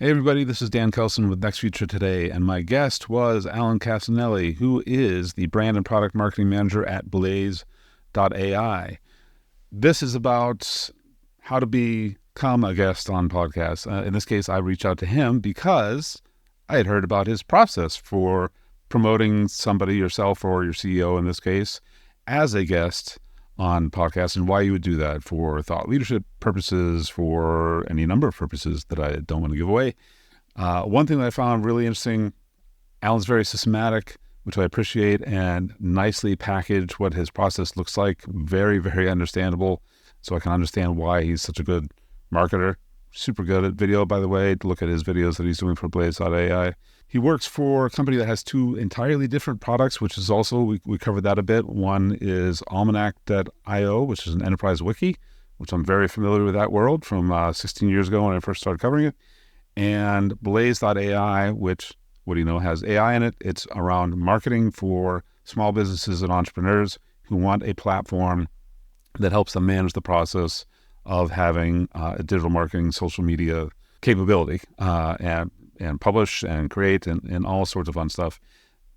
Hey everybody, this is Dan Keldsen with Next Future Today, and my guest was Alan Cassinelli, who is the brand and product marketing manager at Blaze.ai. This is about how to become a guest on podcasts. In this case, I reached out to him because I had heard about his process for promoting somebody, yourself or your CEO in this case, as a guest on podcasts, and why you would do that for thought leadership purposes, for any number of purposes that I don't want to give away. One thing that I found really interesting, Alan's very systematic, which I appreciate, and nicely packaged what his process looks like. Very, very understandable. So I can understand why he's such a good marketer. Super good at video, by the way. Look at his videos that he's doing for Blaze.ai. He works for a company that has two entirely different products, which is also, we covered that a bit. One is almanac.io, which is an enterprise wiki, which I'm very familiar with that world from 16 years ago when I first started covering it. And Blaze.ai, which, what do you know, has AI in it. It's around marketing for small businesses and entrepreneurs who want a platform that helps them manage the process of having a digital marketing, social media capability, and publish and create and all sorts of fun stuff.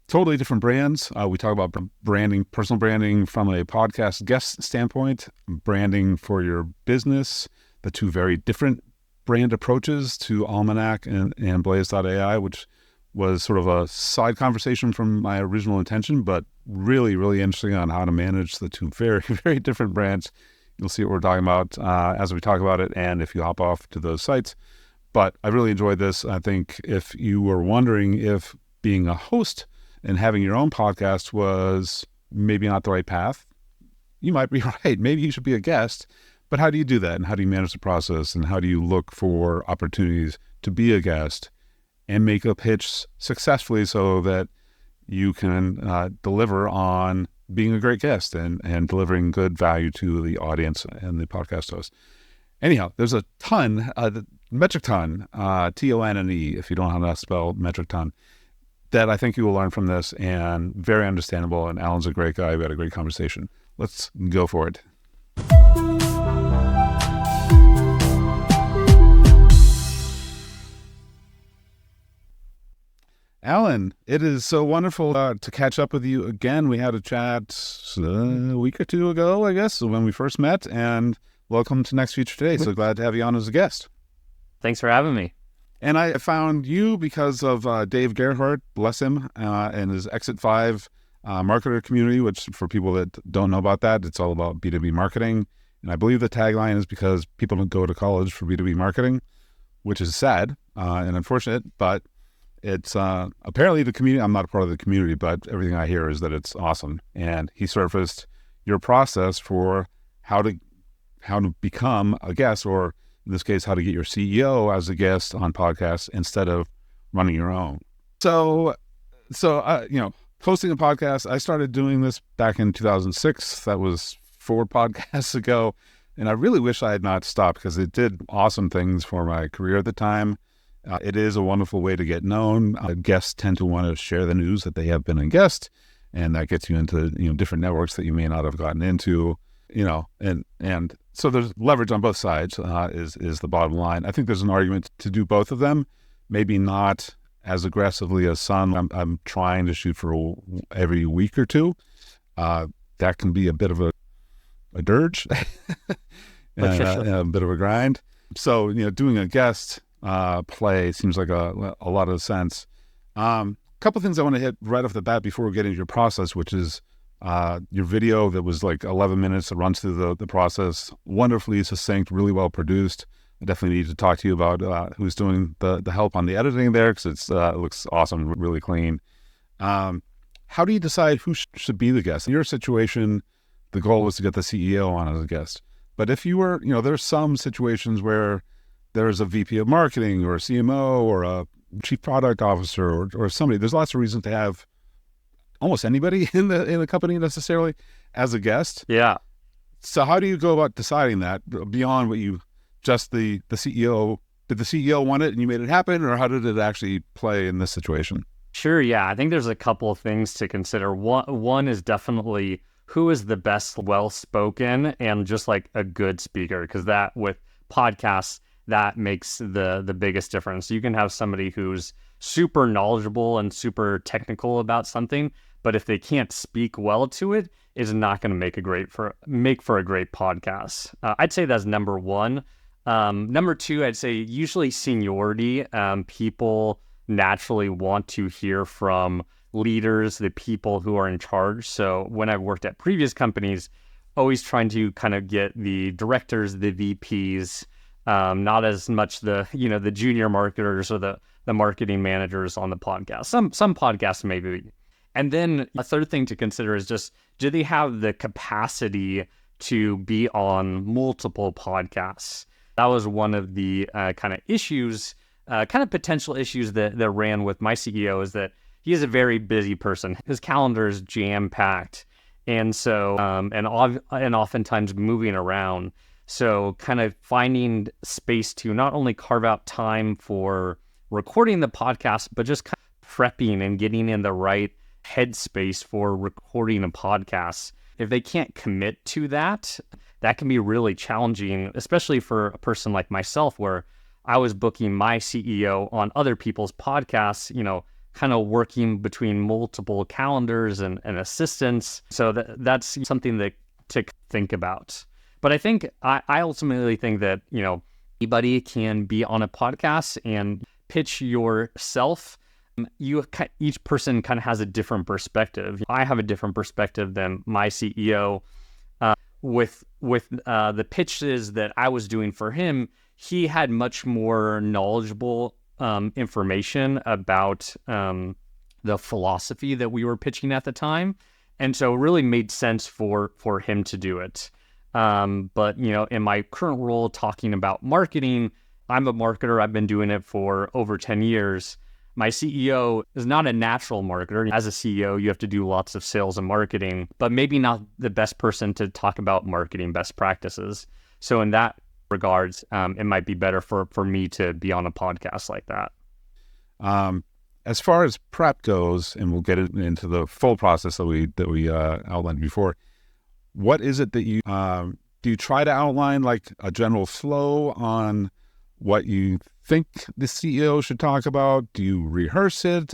Totally different brands. We talk about branding, personal branding from a podcast guest standpoint, branding for your business, the two very different brand approaches to Almanac and Blaze.ai, which was sort of a side conversation from my original intention, but really, really interesting on how to manage the two very, very different brands. You'll see what we're talking about as we talk about it, and if you hop off to those sites. But I really enjoyed this. I think if you were wondering if being a host and having your own podcast was maybe not the right path, you might be right. Maybe you should be a guest. But how do you do that? And how do you manage the process? And how do you look for opportunities to be a guest and make a pitch successfully so that you can deliver on being a great guest and delivering good value to the audience and the podcast host? Anyhow, there's a ton, metric ton, T-O-N-N-E, if you don't know how to spell metric ton, that I think you will learn from this, and very understandable. And Alan's a great guy. We had a great conversation. Let's go for it. Alan, it is so wonderful to catch up with you again. We had a chat a week or two ago, I guess, when we first met, and welcome to Next Future Today. So glad to have you on as a guest. Thanks for having me. And I found you because of Dave Gerhardt, bless him, and his Exit 5 marketer community, which for people that don't know about that, it's all about B2B marketing. And I believe the tagline is because people don't go to college for B2B marketing, which is sad and unfortunate, but it's apparently the community. I'm not a part of the community, but everything I hear is that it's awesome. And he surfaced your process for how to become a guest, or in this case, how to get your CEO as a guest on podcasts instead of running your own. So hosting a podcast, I started doing this back in 2006. That was 4 podcasts ago. And I really wish I had not stopped because it did awesome things for my career at the time. It is a wonderful way to get known. Guests tend to want to share the news that they have been a guest, and that gets you into different networks that you may not have gotten into. And so there's leverage on both sides, is the bottom line. I think there's an argument to do both of them, maybe not as aggressively as some. I'm trying to shoot for every week or two. That can be a bit of a dirge, and a bit of a grind. So, doing a guest play seems like a lot of sense. Couple things I want to hit right off the bat before we get into your process, which is your video that was like 11 minutes that runs through the process, wonderfully succinct, really well produced. I definitely need to talk to you about who's doing the help on the editing there, because it looks awesome, really clean. How do you decide who should be the guest? In your situation, the goal was to get the CEO on as a guest. But if you were, there's some situations where there's a VP of marketing or a CMO or a chief product officer or somebody. There's lots of reasons to have almost anybody in the company necessarily as a guest. Yeah. So how do you go about deciding that beyond what you just the CEO? Did the CEO want it and you made it happen, or how did it actually play in this situation? Sure. Yeah. I think there's a couple of things to consider. One is definitely who is the best well-spoken and just like a good speaker, because that with podcasts, that makes the biggest difference. You can have somebody who's super knowledgeable and super technical about something, but if they can't speak well to it, it's not going to make for a great podcast. I'd say that's number one. Number two, I'd say usually seniority. People naturally want to hear from leaders, the people who are in charge. So when I've worked at previous companies, always trying to kind of get the directors, the VPs, not as much the junior marketers or the marketing managers on the podcast. Some podcasts maybe. And then a third thing to consider is just, do they have the capacity to be on multiple podcasts? That was one of the kind of issues, kind of potential issues that ran with my CEO, is that he is a very busy person. His calendar is jam-packed. And so, and oftentimes moving around. So kind of finding space to not only carve out time for recording the podcast, but just kind of prepping and getting in the right headspace for recording a podcast. If they can't commit to that, that can be really challenging, especially for a person like myself, where I was booking my CEO on other people's podcasts, kind of working between multiple calendars and assistants. So that's something to think about. But I think I ultimately think that, anybody can be on a podcast and pitch yourself. Each person kind of has a different perspective. I have a different perspective than my CEO. With the pitches that I was doing for him, he had much more knowledgeable information about the philosophy that we were pitching at the time, and so it really made sense for him to do it. But in my current role, talking about marketing, I'm a marketer. I've been doing it for over 10 years. My CEO is not a natural marketer. As a CEO, you have to do lots of sales and marketing, but maybe not the best person to talk about marketing best practices. So in that regards, it might be better for me to be on a podcast like that. As far as prep goes, and we'll get into the full process that we outlined before, what is it that you do you try to outline like a general flow on what you think the CEO should talk about? Do you rehearse it?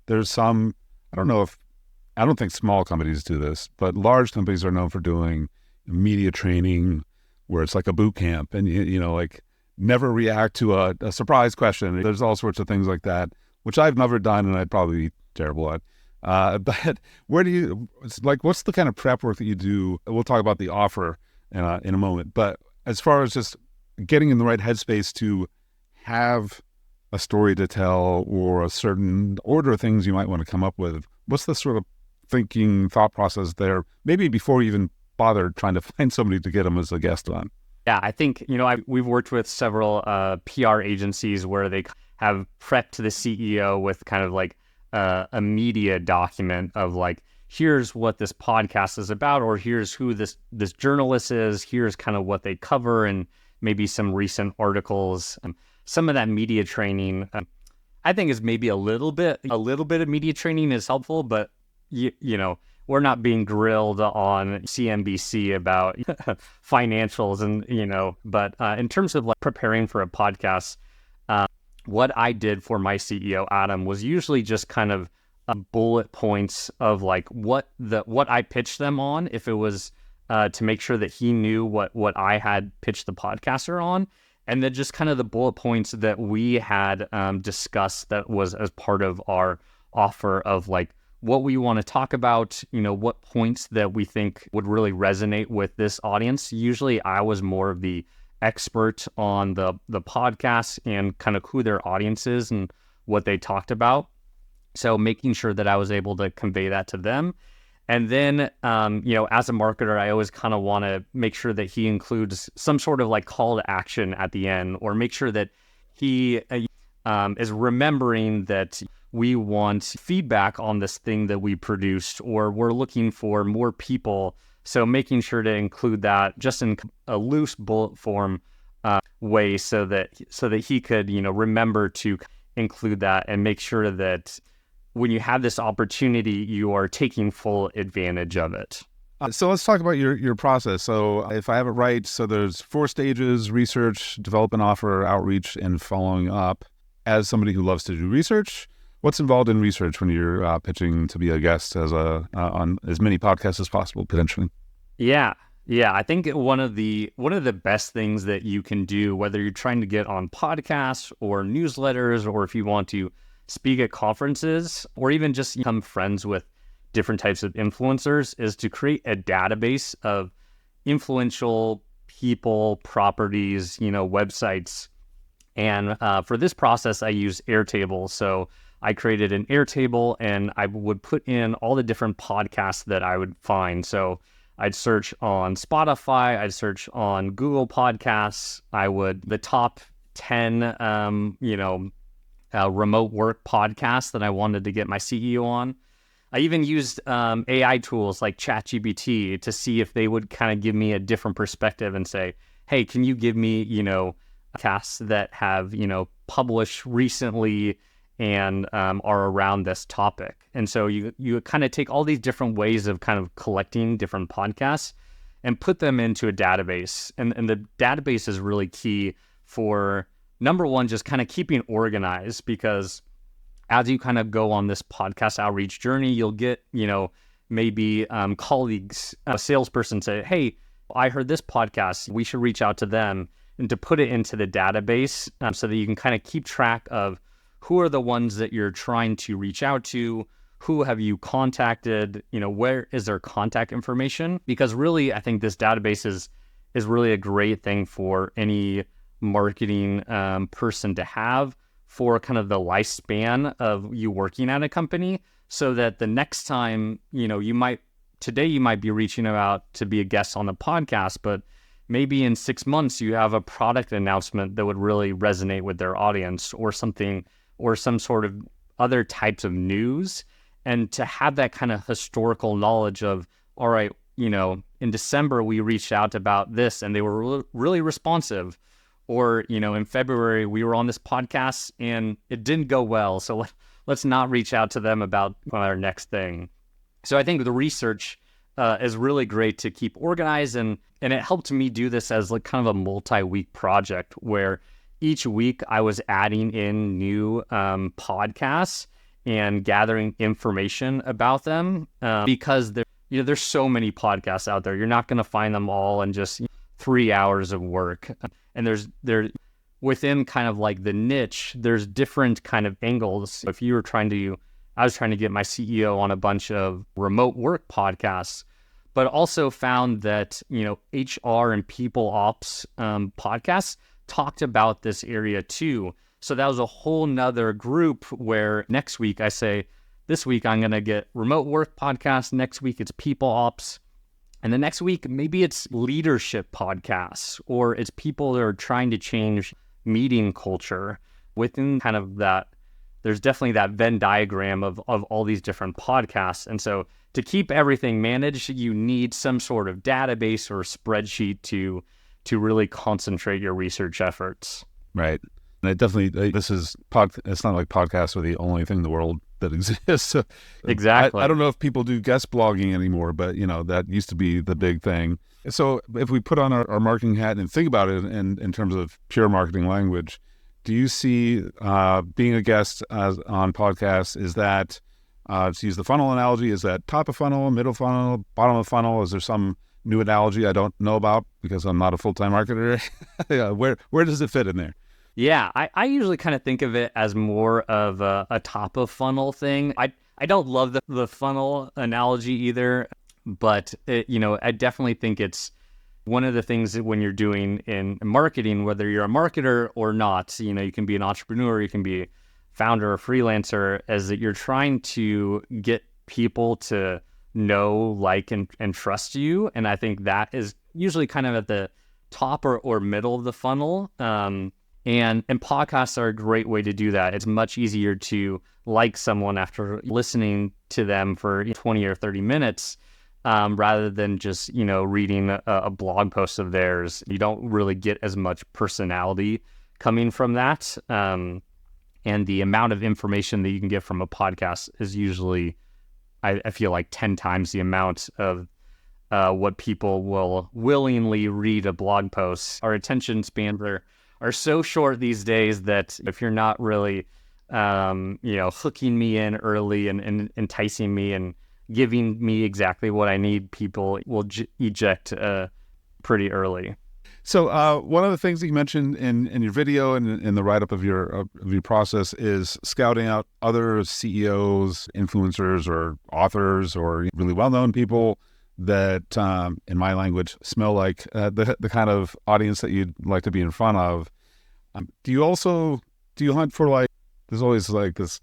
There's some, I don't think small companies do this, but large companies are known for doing media training where it's like a boot camp, and like never react to a surprise question. There's all sorts of things like that, which I've never done and I'd probably be terrible at. But what's the kind of prep work that you do? We'll talk about the offer in a moment, but as far as just getting in the right headspace to have a story to tell or a certain order of things you might want to come up with, what's the sort of thought process there, maybe before you even bother trying to find somebody to get them as a guest on? Yeah, I think, we've worked with several PR agencies where they have prepped the CEO with kind of like a media document of like, here's what this podcast is about, or here's who this journalist is, here's kind of what they cover, and maybe some recent articles. Some of that media training, I think, is maybe a little bit of media training is helpful, but we're not being grilled on CNBC about financials and, but in terms of like preparing for a podcast, what I did for my CEO, Adam, was usually just kind of bullet points of like what I pitched them on, if it was to make sure that he knew what I had pitched the podcaster on, and then just kind of the bullet points that we had discussed that was as part of our offer of like what we want to talk about, what points that we think would really resonate with this audience. Usually I was more of the expert on the podcast and kind of who their audience is and what they talked about. So making sure that I was able to convey that to them. And then, as a marketer, I always kind of want to make sure that he includes some sort of like call to action at the end, or make sure that he is remembering that we want feedback on this thing that we produced, or we're looking for more people. So making sure to include that just in a loose bullet form way, so that he could, remember to include that and make sure that when you have this opportunity, you are taking full advantage of it. So let's talk about your process. So if I have it right, so there's 4 stages: research, develop an offer, outreach, and following up. As somebody who loves to do research, what's involved in research when you're pitching to be a guest on as many podcasts as possible, potentially? Yeah. Yeah, I think one of the best things that you can do, whether you're trying to get on podcasts or newsletters, or if you want to speak at conferences, or even just become friends with different types of influencers, is to create a database of influential people, properties, websites. And for this process, I use Airtable. So I created an Airtable, and I would put in all the different podcasts that I would find. So I'd search on Spotify, I'd search on Google Podcasts. The top 10, remote work podcasts that I wanted to get my CEO on. I even used AI tools like ChatGPT to see if they would kind of give me a different perspective and say, hey, can you give me, podcasts that have, published recently and are around this topic. And so you kind of take all these different ways of kind of collecting different podcasts and put them into a database. And the database is really key for, number one, just kind of keeping organized, because as you kind of go on this podcast outreach journey, you'll get, maybe colleagues, a salesperson say, hey, I heard this podcast, we should reach out to them, and to put it into the database so that you can kind of keep track of who are the ones that you're trying to reach out to, who have you contacted, where is their contact information? Because really, I think this database is really a great thing for any marketing person to have for kind of the lifespan of you working at a company, so that the next time, today you might be reaching out to be a guest on the podcast, but maybe in 6 months you have a product announcement that would really resonate with their audience, or something, or some sort of other types of news. And to have that kind of historical knowledge of, all right, in December we reached out about this and they were really responsive. Or, in February we were on this podcast and it didn't go well, so let's not reach out to them about our next thing. So I think the research is really great to keep organized, and it helped me do this as like kind of a multi-week project, where each week I was adding in new podcasts and gathering information about them, because there's so many podcasts out there. You're not going to find them all in just 3 hours of work. And there's within kind of like the niche, there's different kind of angles. If you were I was trying to get my CEO on a bunch of remote work podcasts, but also found that, HR and people ops podcasts talked about this area too. So that was a whole nother group where next week I say, this week I'm going to get remote work podcast. Next week it's people ops. And the next week, maybe it's leadership podcasts, or it's people that are trying to change meeting culture. Within kind of that, there's definitely that Venn diagram of all these different podcasts. And so to keep everything managed, you need some sort of database or spreadsheet to really concentrate your research efforts. Right. And it definitely, it's not like podcasts are the only thing in the world that exists. So exactly. I don't know if people do guest blogging anymore, but that used to be the big thing. So if we put on our marketing hat and think about it in terms of pure marketing language, do you see being a guest on podcasts, is that, to use the funnel analogy, is that top of funnel, middle funnel, bottom of funnel? Is there some new analogy I don't know about because I'm not a full-time marketer? Yeah, where does it fit in there? Yeah, I usually kind of think of it as more of a top of funnel thing. I don't love the funnel analogy either, but I definitely think it's one of the things that when you're doing in marketing, whether you're a marketer or not, you can be an entrepreneur, you can be a founder or freelancer, is that you're trying to get people to know, like, and trust you. And I think that is usually kind of at the top or middle of the funnel. And podcasts are a great way to do that. It's much easier to like someone after listening to them for 20 or 30 minutes rather than just, reading a blog post of theirs. You don't really get as much personality coming from that. And the amount of information that you can get from a podcast is usually, I feel like, 10 times the amount of what people will willingly read a blog post. Our attention spans are so short these days that if you're not really, hooking me in early and enticing me and giving me exactly what I need, people will eject pretty early. So one of the things that you mentioned in your video and in the write-up of your process is scouting out other CEOs, influencers, or authors, or really well-known people that, in my language, smell like the kind of audience that you'd like to be in front of. Do you hunt for, like, there's always like this,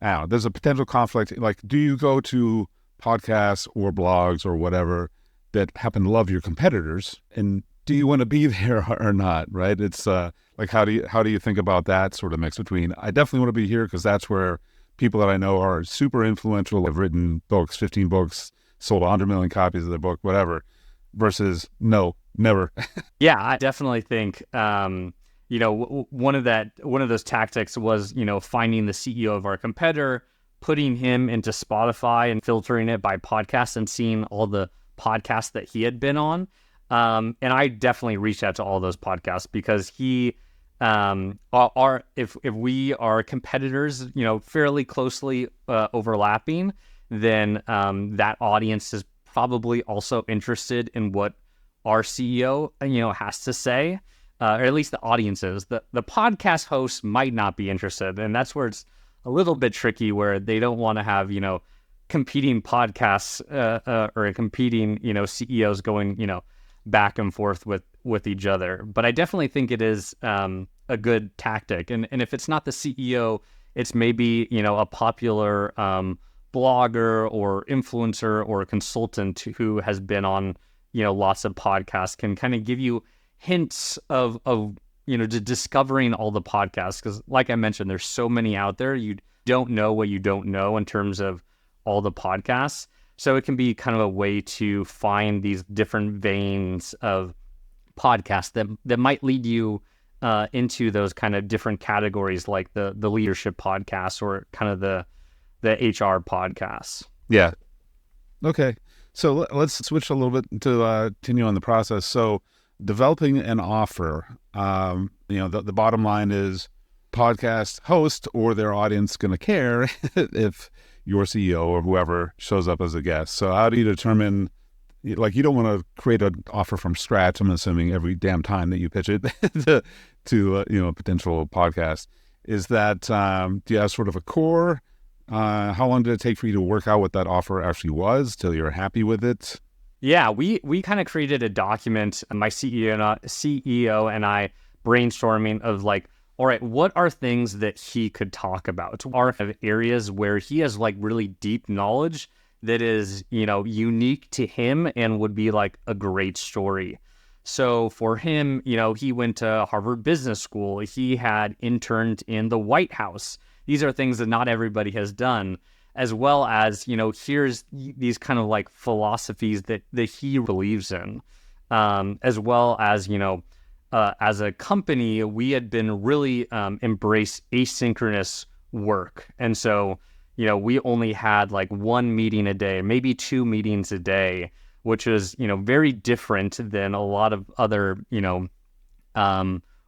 I don't know, there's a potential conflict. Like, do you go to podcasts or blogs or whatever that happen to love your competitors, and do you want to be there or not, right? It's like, how do you think about that sort of mix between, I definitely want to be here because that's where people that I know are super influential, have written books, 15 books, sold 100 million copies of their book, whatever, versus no, never. Yeah, I definitely think, one of those tactics was, finding the CEO of our competitor, putting him into Spotify and filtering it by podcast and seeing all the podcasts that he had been on. And I definitely reached out to all those podcasts because if we are competitors, fairly closely overlapping, then that audience is probably also interested in what our CEO, has to say, or at least the audience is. The podcast hosts might not be interested, and that's where it's a little bit tricky, where they don't want to have, competing podcasts or competing, CEOs going, back and forth with each other. But I definitely think it is a good tactic. And if it's not the CEO, it's maybe, a popular blogger or influencer or consultant who has been on, lots of podcasts, can kind of give you hints of discovering all the podcasts. Because like I mentioned, there's so many out there. You don't know what you don't know in terms of all the podcasts. So it can be kind of a way to find these different veins of podcasts that might lead you into those kind of different categories, like the leadership podcasts or kind of the HR podcasts. Yeah. Okay. So let's switch a little bit to continue on the process. So developing an offer, the bottom line is, podcast host or their audience going to care if your CEO or whoever shows up as a guest. So how do you determine, like, you don't want to create an offer from scratch, I'm assuming, every damn time that you pitch it to a potential podcast. Is that, do you have sort of a core? How long did it take for you to work out what that offer actually was till you're happy with it? Yeah, we kind of created a document, my CEO and I brainstorming of, like, all right, what are things that he could talk about? Are areas where he has, like, really deep knowledge that is, unique to him and would be like a great story. So for him, he went to Harvard Business School. He had interned in the White House. These are things that not everybody has done, as well as, here's these kind of like philosophies that he believes in, as well as, as a company, we had been really embrace asynchronous work. And so, we only had like one meeting a day, maybe 2 meetings a day, which is, very different than a lot of other,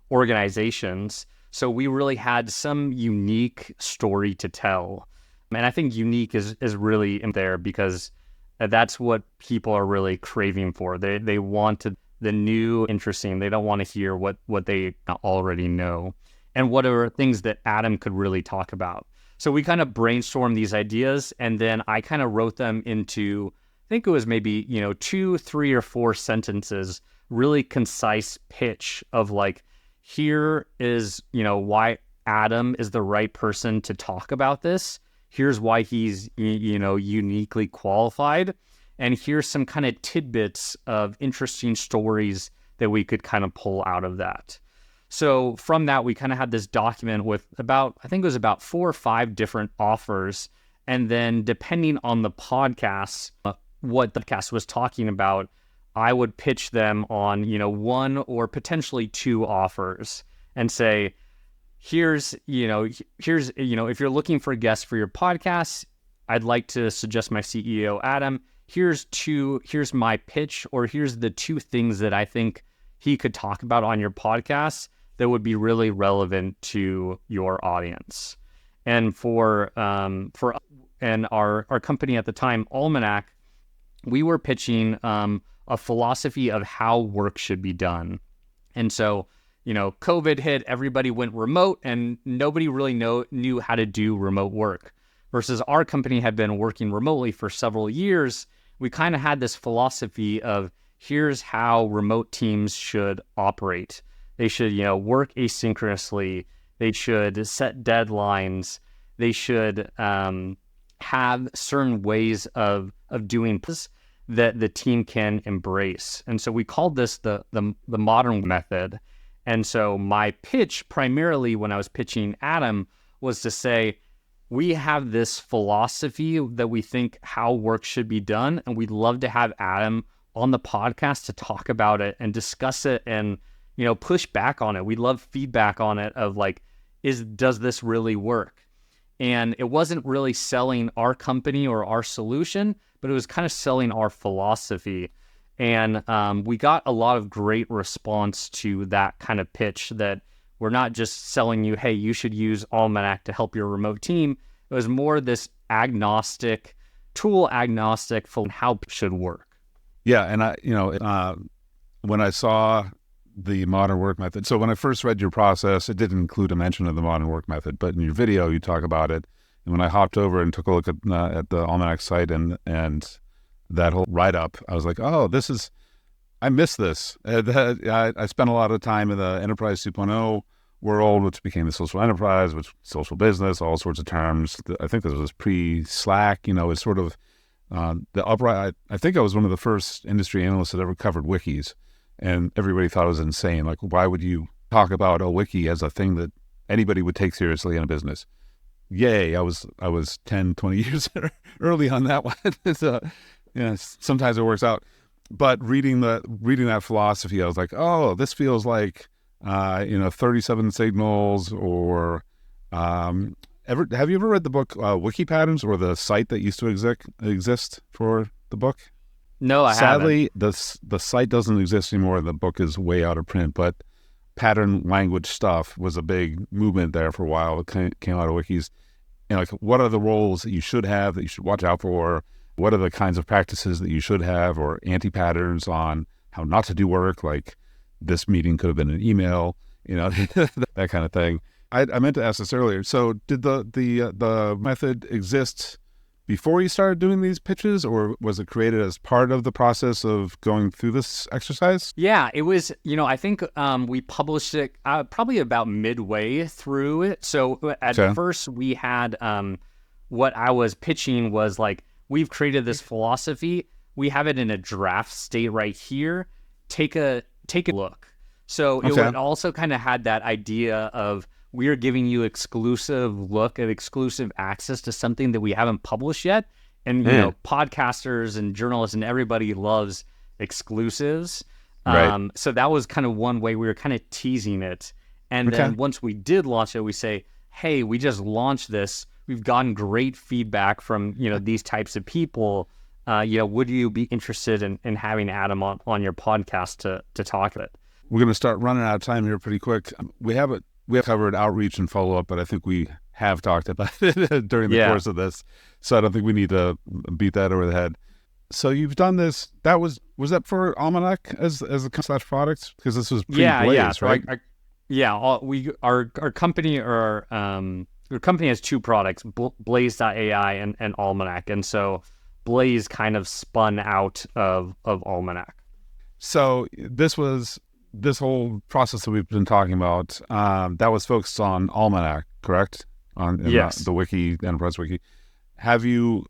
organizations. So we really had some unique story to tell. And I think unique is really in there because that's what people are really craving for. They want the new, interesting. They don't want to hear what they already know. And what are things that Adam could really talk about. So we kind of brainstormed these ideas, and then I kind of wrote them into, I think it was maybe, 2, 3, or 4 sentences, really concise pitch of like, here is, why Adam is the right person to talk about this. Here's why he's, uniquely qualified. And here's some kind of tidbits of interesting stories that we could kind of pull out of that. So from that, we kind of had this document with I think it was about 4 or 5 different offers. And then depending on the podcast, what the podcast was talking about, I would pitch them on, 1 or potentially 2 offers and say, here's, if you're looking for guests for your podcast, I'd like to suggest my CEO, Adam. here's my pitch, or here's the 2 things that I think he could talk about on your podcast that would be really relevant to your audience. And for our company at the time, Almanac, we were pitching a philosophy of how work should be done. And so, COVID hit, everybody went remote, and nobody really knew how to do remote work. Versus our company had been working remotely for several years. We kind of had this philosophy of, here's how remote teams should operate. They should, work asynchronously. They should set deadlines. They should have certain ways of doing this that the team can embrace. And so we called this the modern method. And so my pitch, primarily when I was pitching Adam, was to say, we have this philosophy that we think how work should be done, and we'd love to have Adam on the podcast to talk about it and discuss it and, push back on it. We love feedback on it of like, does this really work? And it wasn't really selling our company or our solution, but it was kind of selling our philosophy. And we got a lot of great response to that kind of pitch, that we're not just selling you, hey, you should use Almanac to help your remote team. It was more this tool agnostic for how it should work. Yeah, and when I saw the modern work method, so when I first read your process, it didn't include a mention of the modern work method, but in your video you talk about it. And when I hopped over and took a look at the Almanac site and that whole write-up, I was like, oh, I miss this. I spent a lot of time in the Enterprise 2.0 world, which became the social enterprise, which social business, all sorts of terms. I think this was pre-Slack, it's sort of the upright. I think I was one of the first industry analysts that ever covered wikis, and everybody thought it was insane. Like, why would you talk about a wiki as a thing that anybody would take seriously in a business? Yay, I was 10, 20 years early on that one. So, sometimes it works out. But reading that philosophy, I was like, oh, this feels like 37 Signals, or have you ever read the book Wiki Patterns, or the site that used to exist for the book? No, I Sadly, haven't. The site doesn't exist anymore. The book is way out of print, but pattern language stuff was a big movement there for a while. It came out of wikis. And like, what are the roles that you should have, that you should watch out for? What are the kinds of practices that you should have, or anti-patterns on how not to do work? Like, this meeting could have been an email, that kind of thing. I meant to ask this earlier. So did the method exist before you started doing these pitches, or was it created as part of the process of going through this exercise? Yeah, it was, I think we published it probably about midway through it. So at first we had, what I was pitching was like, we've created this philosophy. We have it in a draft state right here. Take a look. So it would also kind of had that idea of, we are giving you exclusive look at exclusive access to something that we haven't published yet. And, podcasters and journalists and everybody loves exclusives. Right. So that was kind of one way we were kind of teasing it. And then once we did launch it, we say, hey, we just launched this. We've gotten great feedback from, these types of people. Would you be interested in having Adam on your podcast to talk about it? We're going to start running out of time here pretty quick. We have covered outreach and follow-up, but I think we have talked about it during the course of this. So I don't think we need to beat that over the head. So you've done this. Was that for Almanac as a /product? Because this was pre-Blaze, right? Our company, our company has 2 products, Blaze.ai and Almanac. And so Blaze kind of spun out of Almanac. So this whole process that we've been talking about, that was focused on Almanac, correct? Yes. The wiki, the enterprise wiki. Have you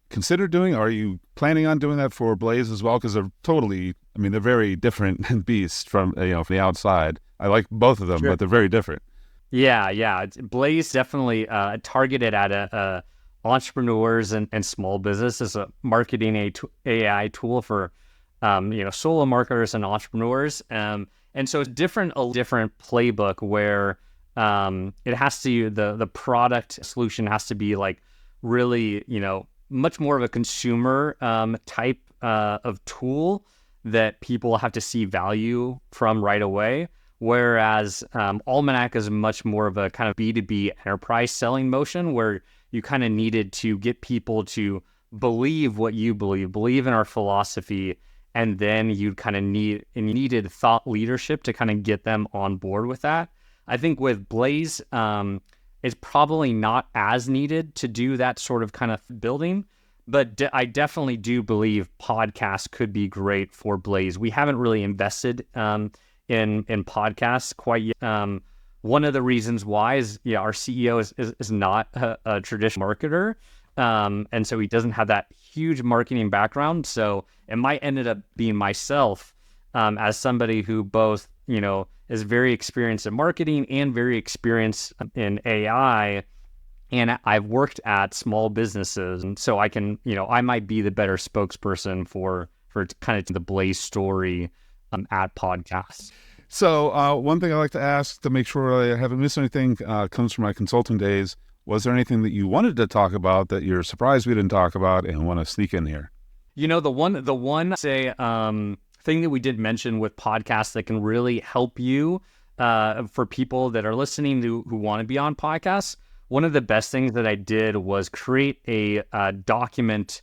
considered are you planning on doing that for Blaze as well? Because they're very different beasts from the outside. I like both of them, but they're very different. Yeah. Blaze definitely targeted at entrepreneurs and small business as a marketing AI tool for solo marketers and entrepreneurs. And so it's a different playbook where it has to, the product solution has to be like really, much more of a consumer type of tool that people have to see value from right away. Whereas Almanac is much more of a kind of B2B enterprise selling motion where you kind of needed to get people to believe what you believe in our philosophy, and then you kind of needed thought leadership to kind of get them on board with that. I think with Blaze, it's probably not as needed to do that sort of kind of building, but I definitely do believe podcasts could be great for Blaze. We haven't really invested in podcasts quite yet. One of the reasons why is our CEO is not a traditional marketer. And so he doesn't have that huge marketing background. So it might ended up being myself as somebody who both, is very experienced in marketing and very experienced in AI. And I've worked at small businesses. And so I can, I might be the better spokesperson for kind of the Blaze story at podcasts. So one thing I like to ask to make sure I haven't missed anything comes from my consulting days. Was there anything that you wanted to talk about that you're surprised we didn't talk about and want to sneak in here? The one thing that we did mention with podcasts that can really help you for people that are listening who want to be on podcasts. One of the best things that I did was create a document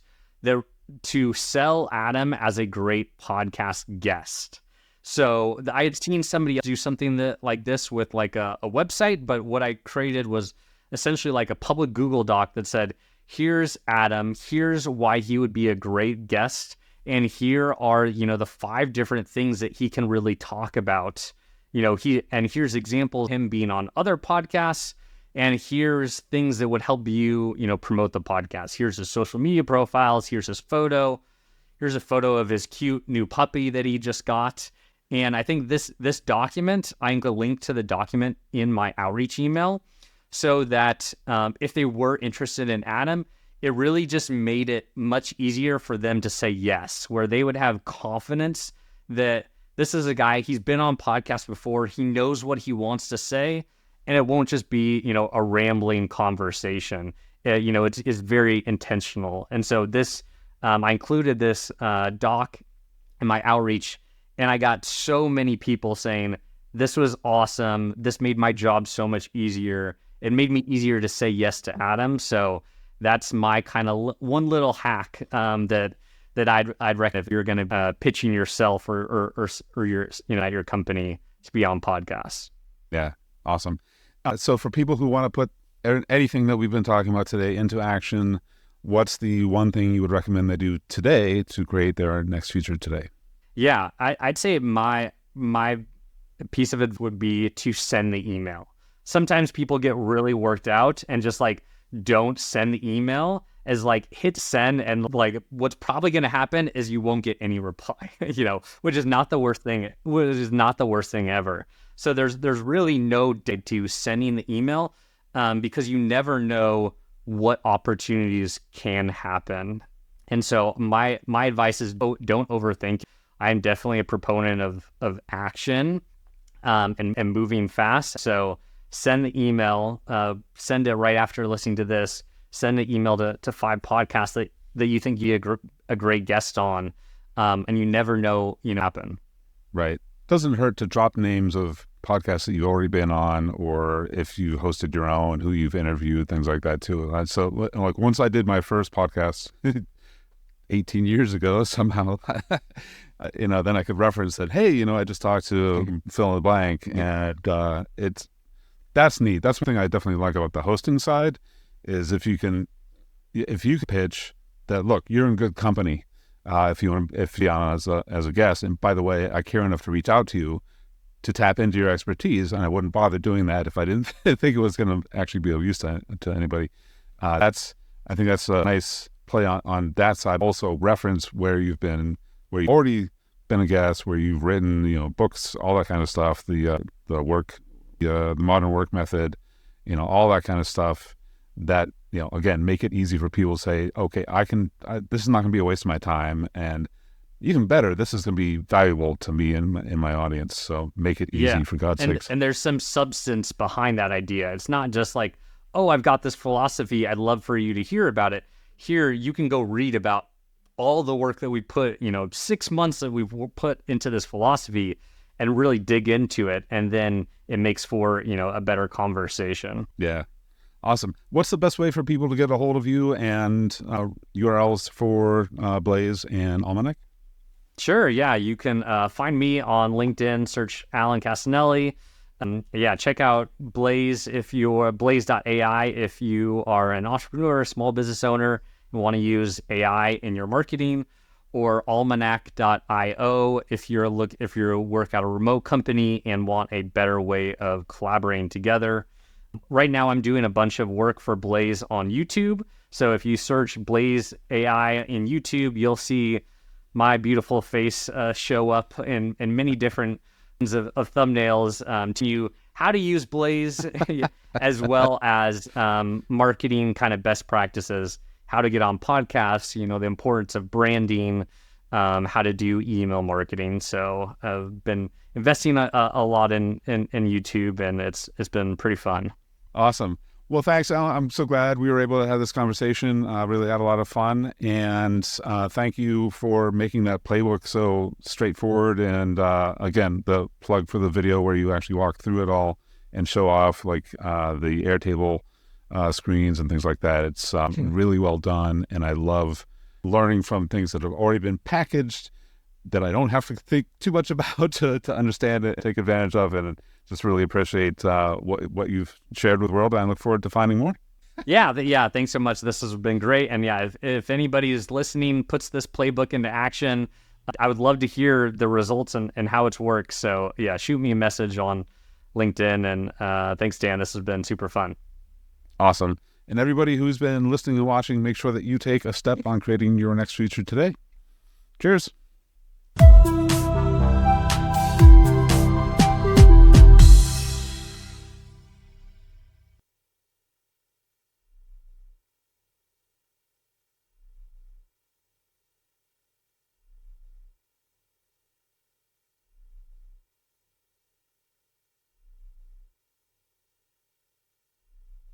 to sell Adam as a great podcast guest. So I had seen somebody else do something like this with like a website, but what I created was essentially like a public Google Doc that said, here's Adam, here's why he would be a great guest, and here are, the 5 different things that he can really talk about. Here's examples of him being on other podcasts, and here's things that would help you, promote the podcast. Here's his social media profiles, here's his photo, here's a photo of his cute new puppy that he just got. And I think this document, I'm going to link to the document in my outreach email so that if they were interested in Adam, it really just made it much easier for them to say yes, where they would have confidence that this is a guy, he's been on podcasts before, he knows what he wants to say, and it won't just be, a rambling conversation. It's very intentional. And so this, I included this doc in my outreach, and I got so many people saying, this was awesome. This made my job so much easier. It made me easier to say yes to Adam. So that's my kind of one little hack that I'd recommend if you're going to pitching yourself or your at your company to be on podcasts. Yeah, awesome. So for people who want to put anything that we've been talking about today into action, what's the one thing you would recommend they do today to create their next feature today? Yeah, I'd say my piece of it would be to send the email. Sometimes people get really worked out and just like don't send the email, as like hit send, and like what's probably going to happen is you won't get any reply, which is not the worst thing ever. So there's really no date to sending the email because you never know what opportunities can happen. And so my advice is don't overthink. I'm definitely a proponent of action and moving fast. So send the email, send it right after listening to this, send an email to 5 podcasts that you think you'd be a great guest on, and you never know, happen. Right. Doesn't hurt to drop names of podcasts that you've already been on, or if you hosted your own, who you've interviewed, things like that too. So like once I did my first podcast 18 years ago, somehow, then I could reference that, hey, I just talked to fill in the blank, and that's neat. That's one thing I definitely like about the hosting side is if you can pitch that, look, you're in good company. If you're on as a guest, and by the way, I care enough to reach out to you to tap into your expertise, and I wouldn't bother doing that if I didn't think it was going to actually be of use to anybody. I think that's a nice play on that side. Also reference where you've already been a guest, where you've written, books, all that kind of stuff, the modern work method, all that kind of stuff that, again, make it easy for people to say, okay, this is not going to be a waste of my time. And even better, this is going to be valuable to me and my audience. So make it easy, for God's sakes. And there's some substance behind that idea. It's not just like, oh, I've got this philosophy, I'd love for you to hear about it. here you can go read about all the work that we put, 6 months that we've put into this philosophy and really dig into it. And then it makes for, a better conversation. Yeah. Awesome. What's the best way for people to get a hold of you and URLs for Blaze and Almanac? Sure. Yeah. You can find me on LinkedIn, search Alan Cassinelli. Check out Blaze Blaze.ai if you are an entrepreneur, small business owner, and want to use AI in your marketing, or almanac.io if you work at a remote company and want a better way of collaborating together. Right now, I'm doing a bunch of work for Blaze on YouTube. So if you search Blaze AI in YouTube, you'll see my beautiful face show up in many different of thumbnails to you how to use Blaze as well as marketing kind of best practices, how to get on podcasts, the importance of branding, how to do email marketing. So I've been investing a lot in YouTube, and it's been pretty fun. Awesome. Well, thanks, Alan. I'm so glad we were able to have this conversation. Really had a lot of fun. And thank you for making that playbook so straightforward. And again, the plug for the video where you actually walk through it all and show off like the Airtable screens and things like that. It's really well done. And I love learning from things that have already been packaged that I don't have to think too much about to understand it, take advantage of it. And just really appreciate what you've shared with the world. I look forward to finding more. Yeah. Thanks so much. This has been great. And if anybody is listening, puts this playbook into action, I would love to hear the results and how it's worked. So shoot me a message on LinkedIn. And thanks, Dan. This has been super fun. Awesome. And everybody who's been listening and watching, make sure that you take a step on creating your next feature today. Cheers.